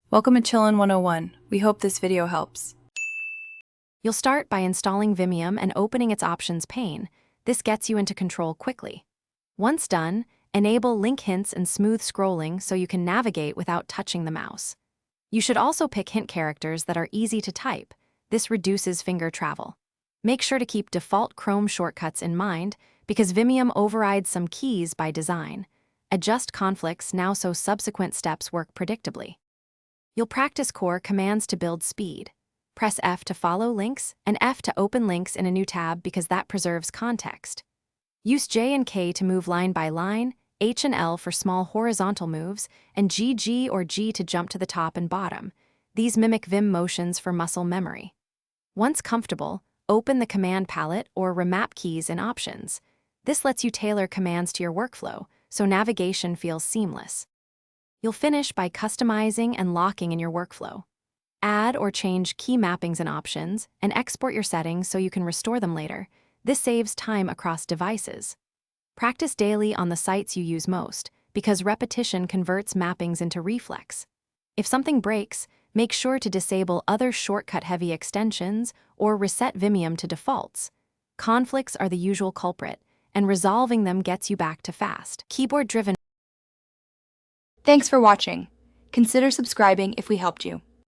Welcome to Chillin' 101. We hope this video helps. You'll start by installing Vimium and opening its options pane. This gets you into control quickly. Once done, enable link hints and smooth scrolling so you can navigate without touching the mouse. You should also pick hint characters that are easy to type. This reduces finger travel. Make sure to keep default Chrome shortcuts in mind because Vimium overrides some keys by design. Adjust conflicts now so subsequent steps work predictably. You'll practice core commands to build speed. Press F to follow links and F to open links in a new tab because that preserves context. Use J and K to move line by line, H and L for small horizontal moves, and G or G to jump to the top and bottom. These mimic Vim motions for muscle memory. Once comfortable, open the command palette or remap keys in Options. This lets you tailor commands to your workflow, so navigation feels seamless. You'll finish by customizing and locking in your workflow. Add or change key mappings in Options and export your settings so you can restore them later. This saves time across devices. Practice daily on the sites you use most because repetition converts mappings into reflex. If something breaks, make sure to disable other shortcut-heavy extensions or reset Vimium to defaults. Conflicts are the usual culprit, and resolving them gets you back to fast, keyboard-driven. Thanks for watching. Consider subscribing if we helped you.